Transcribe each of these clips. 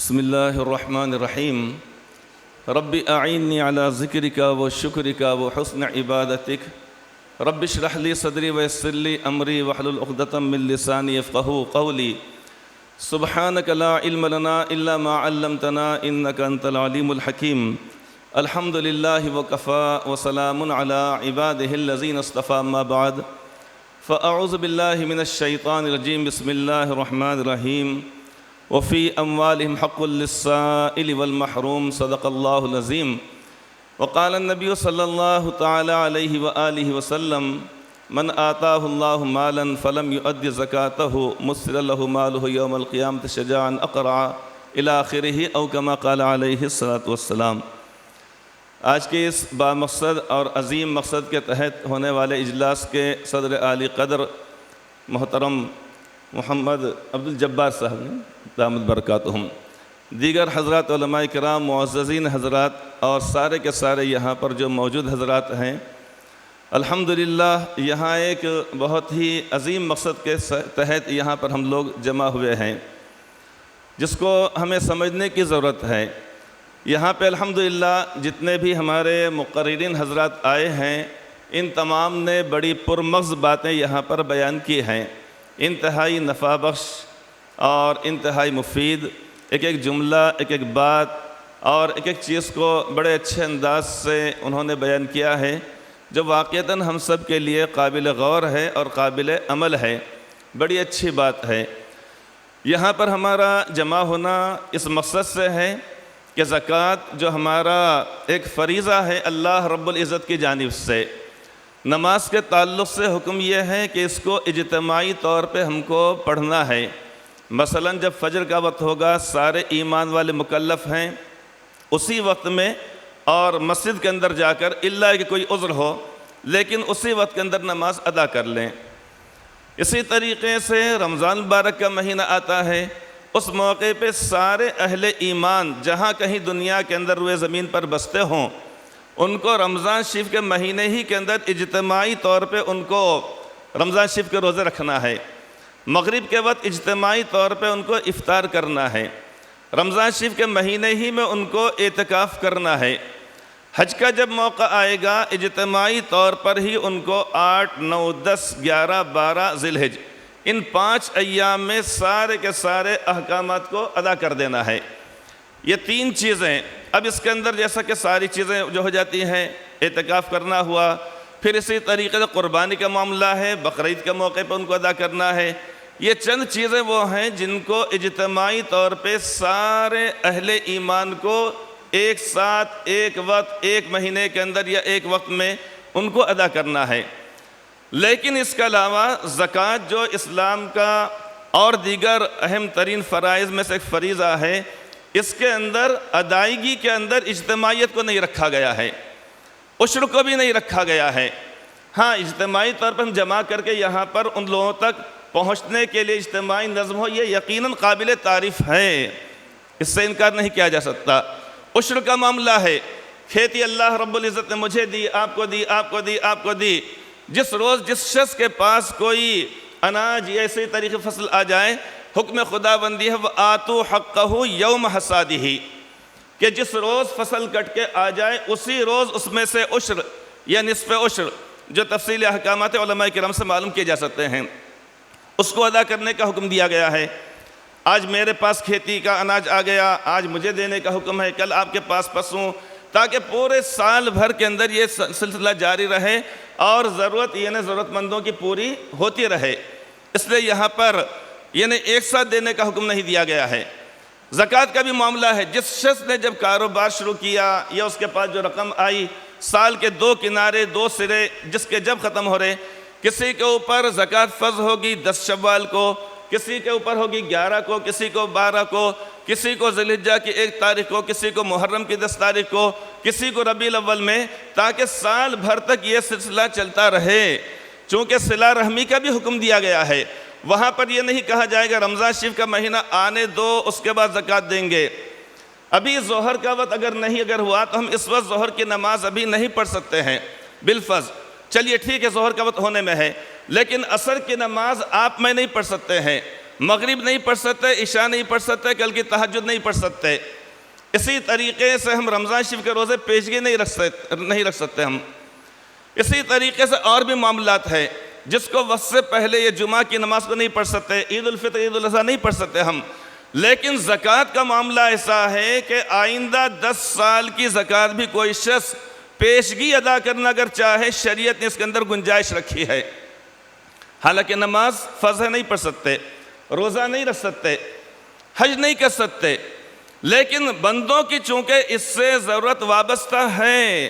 بسم اللہ الرحمن الرحیم رب اعیننی علی ذکرک و شکرک و حسن عبادتک رب اشرح لی صدری ویسر لی امری واحلل عقدۃ من لسانی یفقہوا قولی سبحانک لا علم لنا الا ما علمتنا انک انت العلیم الحکیم الحمد للہ وکفی وسلام علی عبادہ الذین اصطفی اما بعد فاعوذ باللہ من الشیطان الرجیم بسم اللہ الرحمن الرحیم وفی اموالہم حق للسائل والمحروم صدق اللہ العظیم وقال النبی صلی اللہ تعالی علیہ وآلہ وسلم من آتاہ اللہ مالا فلم یؤد زکاتہ مسر لہ مالہ یوم القیامۃ شجاعا اقرعا الی آخرہ او کما قال علیہ الصلاۃ والسلام۔ آج کے اس بامقصد اور عظیم مقصد کے تحت ہونے والے اجلاس کے صدر عالی قدر محترم محمد عبدالجبار صاحب نے دامت برکاتہم، دیگر حضرات علماء کرام، معززین حضرات اور سارے کے سارے یہاں پر جو موجود حضرات ہیں، الحمدللہ یہاں ایک بہت ہی عظیم مقصد کے تحت یہاں پر ہم لوگ جمع ہوئے ہیں جس کو ہمیں سمجھنے کی ضرورت ہے۔ یہاں پہ الحمدللہ جتنے بھی ہمارے مقررین حضرات آئے ہیں ان تمام نے بڑی پرمغز باتیں یہاں پر بیان کی ہیں، انتہائی نفع بخش اور انتہائی مفید، ایک ایک جملہ، ایک ایک بات اور ایک ایک چیز کو بڑے اچھے انداز سے انہوں نے بیان کیا ہے جو واقعتاً ہم سب کے لیے قابل غور ہے اور قابل عمل ہے، بڑی اچھی بات ہے۔ یہاں پر ہمارا جمع ہونا اس مقصد سے ہے کہ زکوٰۃ جو ہمارا ایک فریضہ ہے اللہ رب العزت کی جانب سے، نماز کے تعلق سے حکم یہ ہے کہ اس کو اجتماعی طور پہ ہم کو پڑھنا ہے۔ مثلاً جب فجر کا وقت ہوگا سارے ایمان والے مکلف ہیں اسی وقت میں اور مسجد کے اندر جا کر الا کہ کوئی عذر ہو لیکن اسی وقت کے اندر نماز ادا کر لیں۔ اسی طریقے سے رمضان المبارک کا مہینہ آتا ہے، اس موقع پہ سارے اہل ایمان جہاں کہیں دنیا کے اندر روئے زمین پر بستے ہوں ان کو رمضان شریف کے مہینے ہی کے اندر اجتماعی طور پہ ان کو رمضان شریف کے روزے رکھنا ہے، مغرب کے وقت اجتماعی طور پہ ان کو افطار کرنا ہے، رمضان شریف کے مہینے ہی میں ان کو اعتکاف کرنا ہے۔ حج کا جب موقع آئے گا اجتماعی طور پر ہی ان کو 8، 9، 10، 11، 12 ذی الحجہ ان 5 ایام میں سارے کے سارے احکامات کو ادا کر دینا ہے۔ یہ 3 چیزیں، اب اس کے اندر جیسا کہ ساری چیزیں جو ہو جاتی ہیں، اعتکاف کرنا ہوا، پھر اسی طریقے سے قربانی کا معاملہ ہے، بقرعید کے موقع پہ ان کو ادا کرنا ہے، یہ چند چیزیں وہ ہیں جن کو اجتماعی طور پہ سارے اہل ایمان کو ایک ساتھ ایک وقت ایک مہینے کے اندر یا ایک وقت میں ان کو ادا کرنا ہے۔ لیکن اس کے علاوہ زکوٰۃ جو اسلام کا اور دیگر اہم ترین فرائض میں سے ایک فریضہ ہے، اس کے اندر ادائیگی کے اندر اجتماعیت کو نہیں رکھا گیا ہے، عشر کو بھی نہیں رکھا گیا ہے۔ ہاں اجتماعی طور پر ہم جمع کر کے یہاں پر ان لوگوں تک پہنچنے کے لیے اجتماعی نظم ہو، یہ یقیناً قابل تعریف ہے، اس سے انکار نہیں کیا جا سکتا۔ عشر کا معاملہ ہے، کھیتی اللہ رب العزت نے مجھے دی، آپ کو دی، آپ کو دی، آپ کو دی، جس روز جس شخص کے پاس کوئی اناج یا اسی طریقے فصل آ جائے، حکم خدا بندی ہے وَآتُوا حَقَّهُ يَوْمَ حَصَادِهِ کہ جس روز فصل کٹ کے آ جائے اسی روز اس میں سے عشر یا نصف عشر جو تفصیل احکامات علماء کرام سے معلوم کیے جا سکتے ہیں اس کو ادا کرنے کا حکم دیا گیا ہے۔ آج میرے پاس کھیتی کا اناج آ گیا، آج مجھے دینے کا حکم ہے، کل آپ کے پاس پسوں، تاکہ پورے سال بھر کے اندر یہ سلسلہ جاری رہے اور ضرورت ضرورت مندوں کی پوری ہوتی رہے، اس لیے یہاں پر ایک ساتھ دینے کا حکم نہیں دیا گیا ہے۔ زکوٰۃ کا بھی معاملہ ہے، جس شخص نے جب کاروبار شروع کیا یا اس کے پاس جو رقم آئی، سال کے 2 کنارے 2 سرے جس کے جب ختم ہو رہے، کسی کے اوپر زکوٰۃ فرض ہوگی 10 شوال کو، کسی کے اوپر ہوگی 11 کو، کسی کو 12 کو، کسی کو ذی الحجہ کی 1 تاریخ کو، کسی کو محرم کی 10 تاریخ کو، کسی کو ربیع الاول میں، تاکہ سال بھر تک یہ سلسلہ چلتا رہے۔ چونکہ صلہ رحمی کا بھی حکم دیا گیا ہے، وہاں پر یہ نہیں کہا جائے گا رمضان شریف کا مہینہ آنے دو اس کے بعد زکوٰۃ دیں گے۔ ابھی ظہر کا وقت اگر ہوا تو ہم اس وقت ظہر کی نماز ابھی نہیں پڑھ سکتے ہیں بالفرض، چلیے ٹھیک ہے ظہر کا وقت ہونے میں ہے، لیکن عصر کی نماز آپ میں نہیں پڑھ سکتے ہیں، مغرب نہیں پڑھ سکتے، عشاء نہیں پڑھ سکتے، کل کی تہجد نہیں پڑھ سکتے۔ اسی طریقے سے ہم رمضان شریف کے روزے پیشگی نہیں رکھ سکتے ہم۔ اسی طریقے سے اور بھی معاملات ہیں جس کو وقت سے پہلے یہ جمعہ کی نماز کو نہیں پڑھ سکتے، عید الفطر عید الاضحیٰ نہیں پڑھ سکتے ہم۔ لیکن زکوٰۃ کا معاملہ ایسا ہے کہ آئندہ 10 سال کی زکوٰۃ بھی کوئی شخص پیشگی ادا کرنا اگر چاہے، شریعت نے اس کے اندر گنجائش رکھی ہے۔ حالانکہ نماز فرض ہے نہیں پڑھ سکتے، روزہ نہیں رکھ سکتے، حج نہیں کر سکتے، لیکن بندوں کی چونکہ اس سے ضرورت وابستہ ہے،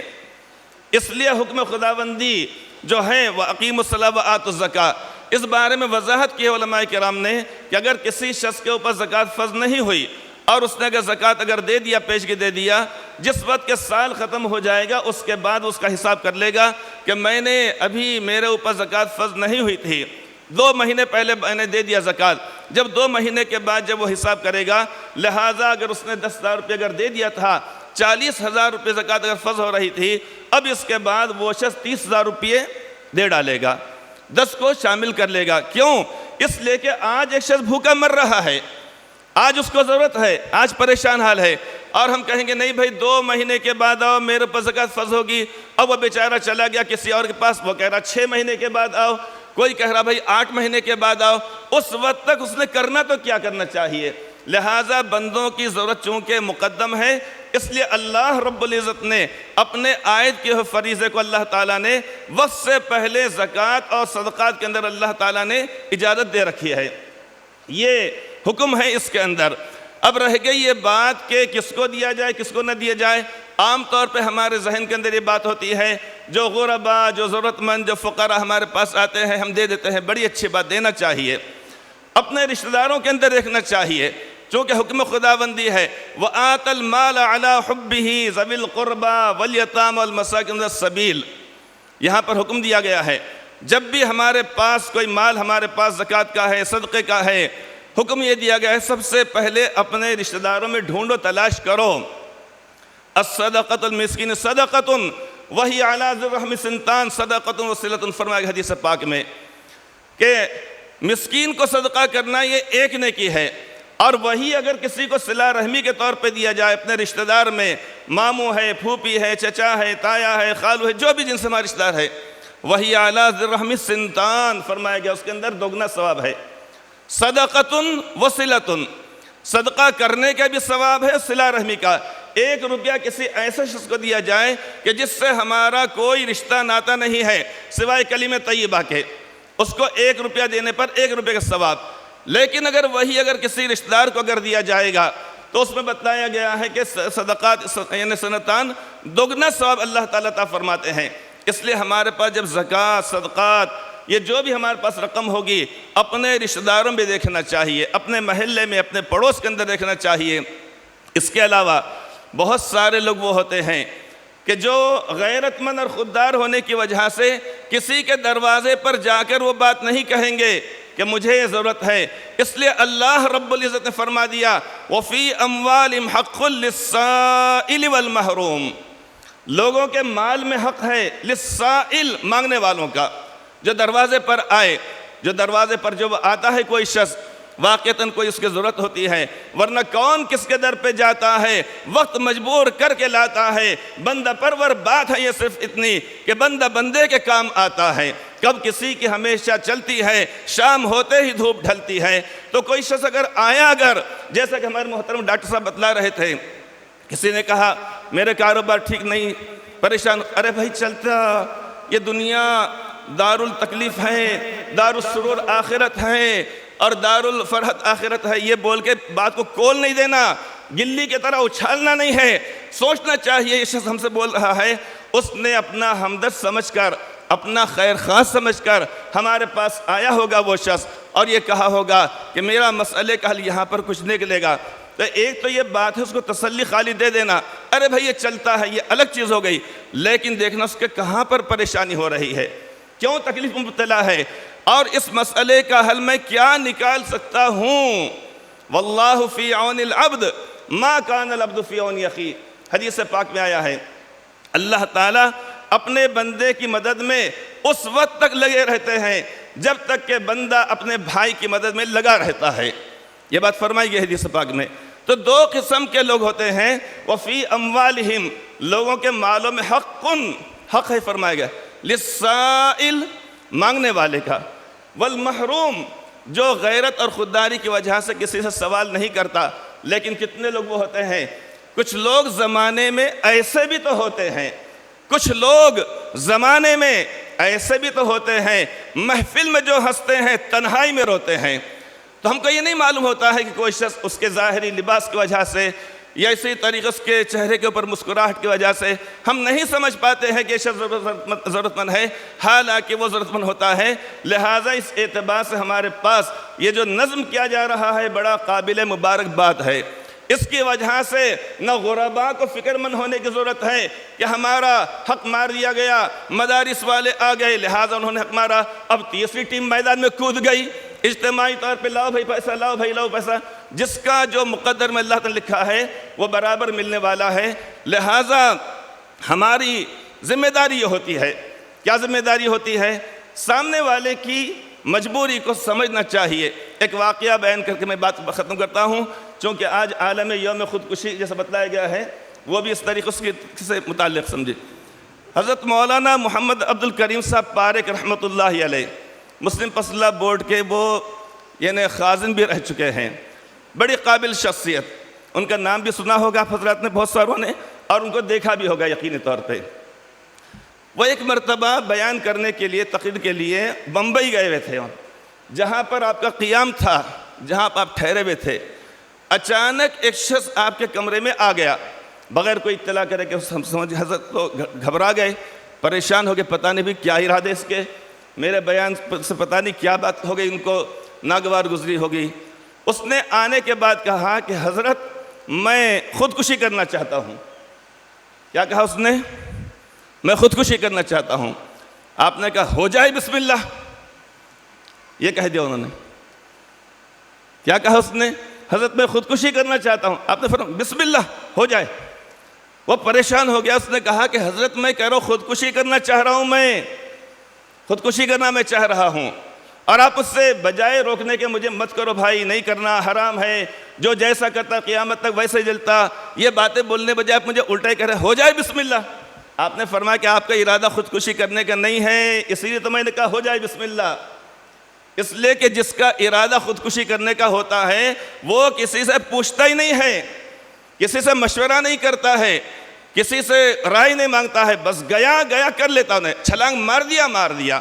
اس لیے حکم خداوندی جو ہے وَأَقِيمُوا الصَّلَاةَ وَآتُوا الزَّكَاةَ، اس بارے میں وضاحت کی ہے علماء کرام نے کہ اگر کسی شخص کے اوپر زکوٰۃ فرض نہیں ہوئی اور اس نے اگر زکوٰۃ اگر دے دیا، پیشگی دے دیا، جس وقت کے سال ختم ہو جائے گا اس کے بعد اس کا حساب کر لے گا کہ میں نے ابھی میرے اوپر زکوٰۃ فرض نہیں ہوئی تھی، 2 مہینے پہلے میں نے دے دیا زکوٰۃ، جب 2 مہینے کے بعد جب وہ حساب کرے گا، لہٰذا اگر اس نے 10,000 روپے اگر دے دیا تھا، 40,000 روپے زکوٰۃ اگر فرض ہو رہی تھی، اب اس کے بعد وہ شخص 30,000 روپے دے ڈالے گا، 10 کو شامل کر لے گا۔ کیوں؟ اس لیے کہ آج ایک شخص بھوکا مر رہا ہے، آج اس کو ضرورت ہے، آج پریشان حال ہے، اور ہم کہیں گے نہیں بھائی 2 مہینے کے بعد آؤ، میرے پر زکوٰۃ فرض ہوگی، اب وہ بیچارہ چلا گیا کسی اور کے پاس، وہ کہہ رہا 6 مہینے کے بعد آؤ، کوئی کہہ رہا بھائی 8 مہینے کے بعد آؤ، اس وقت تک اس نے کرنا تو کیا کرنا چاہیے؟ لہٰذا بندوں کی ضرورت چونکہ مقدم ہے، اس لیے اللہ رب العزت نے اپنے عائد کے فریضے کو اللہ تعالیٰ نے وقت سے پہلے زکوٰۃ اور صدقات کے اندر اللہ تعالیٰ نے اجازت دے رکھی ہے، یہ حکم ہے اس کے اندر۔ اب رہ گئی یہ بات کہ کس کو دیا جائے کس کو نہ دیا جائے۔ عام طور پہ ہمارے ذہن کے اندر یہ بات ہوتی ہے جو غربا، جو ضرورت مند، جو فقراء ہمارے پاس آتے ہیں ہم دے دیتے ہیں، بڑی اچھی بات، دینا چاہیے، اپنے رشتہ داروں کے اندر دیکھنا چاہیے، چونکہ حکم خداوندی ہے وَآتَ الْمَالَ عَلَىٰ حُبِّهِ ذَوِي الْقُرْبَىٰ وَالْيَتَامَىٰ وَالْمَسَاكِينِ وَابْنِ السَّبِيلِ، یہاں پر حکم دیا گیا ہے جب بھی ہمارے پاس کوئی مال ہمارے پاس زکوٰۃ کا ہے، صدقے کا ہے، حکم یہ دیا گیا ہے سب سے پہلے اپنے رشتہ داروں میں ڈھونڈو، تلاش کرو۔ الصدقۃ المسکین صدقۃ وہی علی ذی الرحم سنتان صدقۃ وصلۃ، فرمایا گیا حدیث پاک میں کہ مسکین کو صدقہ کرنا یہ ایک نیکی ہے، اور وہی اگر کسی کو صلہ رحمی کے طور پہ دیا جائے اپنے رشتہ دار میں، ماموں ہے، پھوپھی ہے، چچا ہے، تایا ہے، خالو ہے، جو بھی جن سے ہمارا رشتہ دار ہے، وہی علی ذی الرحم سنتان، فرمایا گیا اس کے اندر دوگنا ثواب ہے۔ صدقۃ وصلۃ، صدقہ کرنے کا بھی ثواب ہے، صلہ رحمی کا۔ 1 روپیہ کسی ایسے شخص کو دیا جائے کہ جس سے ہمارا کوئی رشتہ ناتا نہیں ہے سوائے کلمہ طیبہ کے، اس کو 1 روپیہ دینے پر 1 روپے کا ثواب۔ لیکن اگر کسی رشتہ دار کو اگر دیا جائے گا تو اس میں بتایا گیا ہے کہ صدقات یعنی سنتان، دوگنا ثواب اللہ تعالیٰ تعالیٰ فرماتے ہیں۔ اس لیے ہمارے پاس جب زکوٰۃ، صدقات، یہ جو بھی ہمارے پاس رقم ہوگی اپنے رشتہ داروں میں دیکھنا چاہیے، اپنے محلے میں، اپنے پڑوس کے اندر دیکھنا چاہیے۔ اس کے علاوہ بہت سارے لوگ وہ ہوتے ہیں کہ جو غیرت مند اور خوددار ہونے کی وجہ سے کسی کے دروازے پر جا کر وہ بات نہیں کہیں گے کہ مجھے یہ ضرورت ہے، اس لیے اللہ رب العزت نے فرما دیا وَفِي أَمْوَالِهِمْ حَقٌّ لِلسَّائِلِ وَالْمَحْرُومِ، لوگوں کے مال میں حق ہے، للسائل مانگنے والوں کا، جو دروازے پر آئے، جو دروازے پر جو آتا ہے کوئی شخص، واقعتاً کوئی اس کی ضرورت ہوتی ہے، ورنہ کون کس کے در پہ جاتا ہے، وقت مجبور کر کے لاتا ہے۔ بندہ پرور بات ہے یہ صرف اتنی کہ بندہ بندے کے کام آتا ہے، کب کسی کی ہمیشہ چلتی ہے، شام ہوتے ہی دھوپ ڈھلتی ہے۔ تو کوئی شخص اگر آیا، اگر جیسا کہ ہمارے محترم ڈاکٹر صاحب بتلا رہے تھے، کسی نے کہا میرے کاروبار ٹھیک نہیں، پریشان، ارے بھائی چلتا، یہ دنیا دار التکلیف ہے، دار السرور آخرت ہے اور دار الفرحت آخرت ہے، یہ بول کے بات کو کول نہیں دینا، گلی کی طرح اچھالنا نہیں ہے، سوچنا چاہیے یہ شخص ہم سے بول رہا ہے، اس نے اپنا ہمدرد سمجھ کر، اپنا خیر خواہ سمجھ کر ہمارے پاس آیا ہوگا وہ شخص، اور یہ کہا ہوگا کہ میرا مسئلے کا حل یہاں پر کچھ نکلے گا۔ تو ایک تو یہ بات ہے اس کو تسلی خالی دے دینا، ارے بھائی یہ چلتا ہے، یہ الگ چیز ہو گئی، لیکن دیکھنا اس کے کہاں پر پریشانی ہو رہی ہے، کیوں تکلیف میں مبتلا ہے، اور اس مسئلے کا حل میں کیا نکال سکتا ہوں۔ واللہ فی عون العبد ما کان العبد فی عون اخیہ، حدیث پاک میں آیا ہے اللہ تعالیٰ اپنے بندے کی مدد میں اس وقت تک لگے رہتے ہیں جب تک کہ بندہ اپنے بھائی کی مدد میں لگا رہتا ہے۔ یہ بات فرمائی گئی حدیث پاک میں۔ تو دو قسم کے لوگ ہوتے ہیں، وفی اموالہم، لوگوں کے مالوں میں حق ہے فرمایا گیا، للسائل، مانگنے والے کا، والمحروم، جو غیرت اور خودداری کی وجہ سے کسی سے سوال نہیں کرتا۔ لیکن کتنے لوگ وہ ہوتے ہیں، کچھ لوگ زمانے میں ایسے بھی تو ہوتے ہیں، کچھ لوگ زمانے میں ایسے بھی تو ہوتے ہیں، محفل میں جو ہنستے ہیں تنہائی میں روتے ہیں۔ تو ہم کو یہ نہیں معلوم ہوتا ہے کہ کوئی شخص اس کے ظاہری لباس کی وجہ سے یا اسی طریقے اس کے چہرے کے اوپر مسکراہٹ کی وجہ سے ہم نہیں سمجھ پاتے ہیں کہ یہ شخص ضرورت مند ہے، حالانکہ وہ ضرورت مند ہوتا ہے۔ لہٰذا اس اعتبار سے ہمارے پاس یہ جو نظم کیا جا رہا ہے بڑا قابل مبارکباد ہے۔ اس کی وجہ سے نہ غرباء کو فکر مند ہونے کی ضرورت ہے کہ ہمارا حق مار دیا گیا، مدارس والے آ گئے لہٰذا انہوں نے حق مارا، اب تیسری ٹیم میدان میں کود گئی، اجتماعی طور پہ لاؤ بھائی پیسہ، لاؤ بھائی لاؤ پیسہ۔ جس کا جو مقدر میں اللہ تعالیٰ نے لکھا ہے وہ برابر ملنے والا ہے۔ لہٰذا ہماری ذمہ داری یہ ہوتی ہے، کیا ذمہ داری ہوتی ہے؟ سامنے والے کی مجبوری کو سمجھنا چاہیے۔ ایک واقعہ بیان کر کے میں بات ختم کرتا ہوں، چونکہ آج عالم یوم خودکشی جیسا بتلایا گیا ہے، وہ بھی اس طریقے سے متعلق سمجھے۔ حضرت مولانا محمد عبد الکریم صاحب پارک رحمۃ اللہ علیہ، مسلم فضلہ بورڈ کے وہ یعنی خازن بھی رہ چکے ہیں، بڑی قابل شخصیت، ان کا نام بھی سنا ہوگا آپ حضرات نے بہت ساروں نے، اور ان کو دیکھا بھی ہوگا یقینی طور پہ۔ وہ ایک مرتبہ بیان کرنے کے لیے، تقریر کے لیے بمبئی گئے ہوئے تھے، جہاں پر آپ کا قیام تھا، جہاں آپ ٹھہرے ہوئے تھے۔ اچانک ایک شخص آپ کے کمرے میں آ گیا بغیر کوئی اطلاع کرے کہ ہم سمجھ، حضرت تو گھبرا گئے، پریشان ہو گئے، پتہ نہیں بھی کیا ارادے اس کے، میرے بیان سے پتہ نہیں کیا بات ہو گئی، ان کو ناگوار گزری ہوگی۔ اس نے آنے کے بعد کہا کہ حضرت میں خودکشی کرنا چاہتا ہوں۔ کیا کہا اس نے؟ میں خودکشی کرنا چاہتا ہوں۔ آپ نے کہا ہو جائے بسم اللہ، یہ کہہ دیا انہوں نے۔ کیا کہا اس نے؟ حضرت میں خودکشی کرنا چاہتا ہوں۔ آپ نے فرمایا بسم اللہ، ہو جائے۔ وہ پریشان ہو گیا، اس نے کہا کہ حضرت میں کہہ رہا ہوں خودکشی کرنا چاہ رہا ہوں، میں خودکشی کرنا میں چاہ رہا ہوں، اور آپ اس سے بجائے روکنے کے مجھے مت کرو بھائی، نہیں کرنا، حرام ہے، جو جیسا کرتا قیامت تک ویسے جلتا، یہ باتیں بولنے بجائے آپ مجھے الٹے کہہ رہے، ہو جائے بسم اللہ۔ آپ نے فرمایا کہ آپ کا ارادہ خودکشی کرنے کا نہیں ہے، اسی لیے تو میں نے کہا ہو جائے بسم اللہ۔ اس لیے کہ جس کا ارادہ خودکشی کرنے کا ہوتا ہے وہ کسی سے پوچھتا ہی نہیں ہے، کسی سے مشورہ نہیں کرتا ہے، کسی سے رائے نہیں مانگتا ہے، بس گیا کر لیتا، انہیں چھلانگ مار دیا،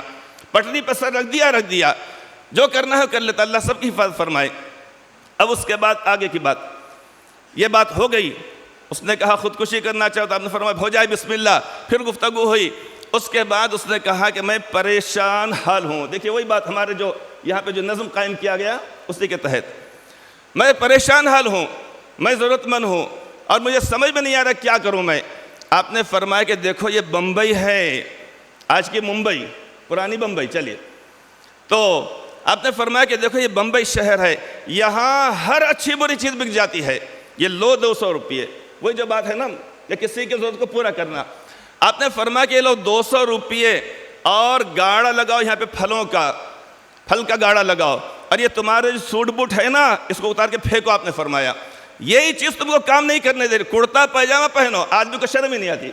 پٹری پر سر رکھ دیا، جو کرنا ہے کر لیتا۔ اللہ سب کی حفاظت فرمائے۔ اب اس کے بعد آگے کی بات، یہ بات ہو گئی، اس نے کہا خودکشی کرنا چاہتا، آپ نے فرمایا ہو جائے بسم اللہ۔ پھر گفتگو ہوئی، اس کے بعد اس نے کہا کہ میں پریشان حال ہوں۔ دیکھیے وہی بات ہمارے جو یہاں پہ جو نظم قائم کیا گیا اسی کے تحت، میں پریشان حال ہوں، میں ضرورت مند ہوں، اور مجھے سمجھ میں نہیں آ رہا کیا کروں میں۔ آپ نے فرمایا کہ دیکھو یہ بمبئی ہے، آج کی ممبئی، پرانی بمبئی، چلیے، تو آپ نے فرمایا کہ دیکھو یہ بمبئی شہر ہے، یہاں ہر اچھی بری چیز بک جاتی ہے، یہ لو 200 روپیے، وہی جو بات ہے نا کہ کسی کی ضرورت کو پورا کرنا۔ آپ نے فرمایا کہ یہ لو 200 روپیے اور گاڑا لگاؤ یہاں پہ پھل کا گاڑا لگاؤ، اور یہ تمہارے جو سوٹ بوٹ ہے نا اس کو اتار کے پھینکو۔ آپ نے فرمایا یہی چیز تم کو کام نہیں کرنے دے رہی، کرتا پائجامہ پہنو، آدمی کو شرم ہی نہیں آتی،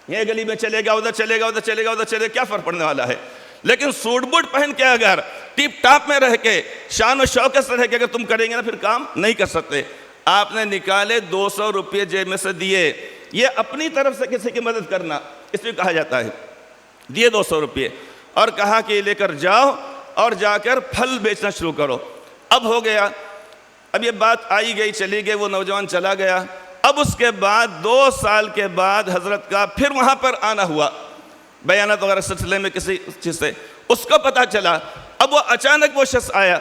یہ گلی میں چلے گا، ادھر چلے گا، کیا فرق پڑنے والا ہے؟ لیکن سوٹ بوٹ پہن کے اگر ٹیپ ٹاپ میں رہ کے شان و شوکت سے رہ کے اگر تم کریں گے نا پھر کام نہیں کر سکتے۔ آپ نے نکالے 200 روپیے جیب میں سے دیے، یہ اپنی طرف سے کسی کی مدد کرنا اس لیے کہا جاتا ہے، دیے 200 روپیے اور کہا کہ لے کر جاؤ اور جا کر پھل بیچنا شروع کرو۔ اب ہو گیا، اب یہ بات آئی گئی چلی گئی، وہ نوجوان چلا گیا۔ اب اس کے بعد 2 سال کے بعد حضرت کا پھر وہاں پر آنا ہوا بیانات وغیرہ سلسلے میں کسی چیز سے، اس کو پتہ چلا۔ اب وہ اچانک وہ شخص آیا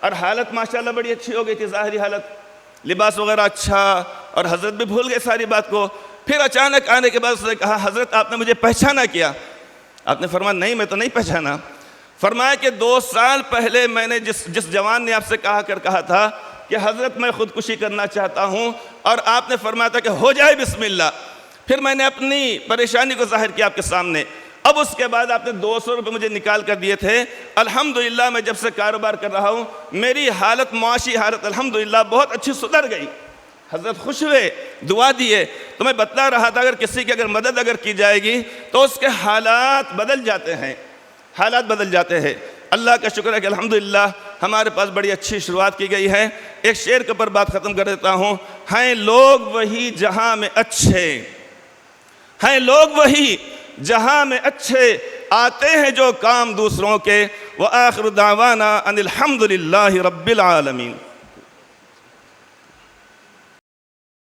اور حالت ماشاءاللہ بڑی اچھی ہو گئی تھی، ظاہری حالت، لباس وغیرہ اچھا، اور حضرت بھی بھول گئے ساری بات کو۔ پھر اچانک آنے کے بعد اس نے کہا حضرت آپ نے مجھے پہچانا کیا؟ آپ نے فرمایا نہیں میں تو نہیں پہچانا۔ فرمایا کہ 2 سال پہلے میں نے جس جوان نے آپ سے کہا تھا کہ حضرت میں خودکشی کرنا چاہتا ہوں، اور آپ نے فرمایا تھا کہ ہو جائے بسم اللہ، پھر میں نے اپنی پریشانی کو ظاہر کیا آپ کے سامنے، اب اس کے بعد آپ نے 200 روپے مجھے نکال کر دیے تھے، الحمدللہ میں جب سے کاروبار کر رہا ہوں میری حالت، معاشی حالت الحمدللہ بہت اچھی سدھر گئی۔ حضرت خوش ہوئے، دعا دیے۔ تو میں بتلا رہا تھا اگر کسی کی اگر مدد اگر کی جائے گی تو اس کے حالات بدل جاتے ہیں، حالات بدل جاتے ہیں۔ اللہ کا شکر ہے کہ الحمدللہ ہمارے پاس بڑی اچھی شروعات کی گئی ہے۔ ایک شعر کے اوپر بات ختم کر دیتا ہوں، ہیں لوگ وہی جہاں میں اچھے، ہیں لوگ وہی جہاں میں اچھے، آتے ہیں جو کام دوسروں کے، وآخر دعوانا ان الحمدللہ رب العالمین۔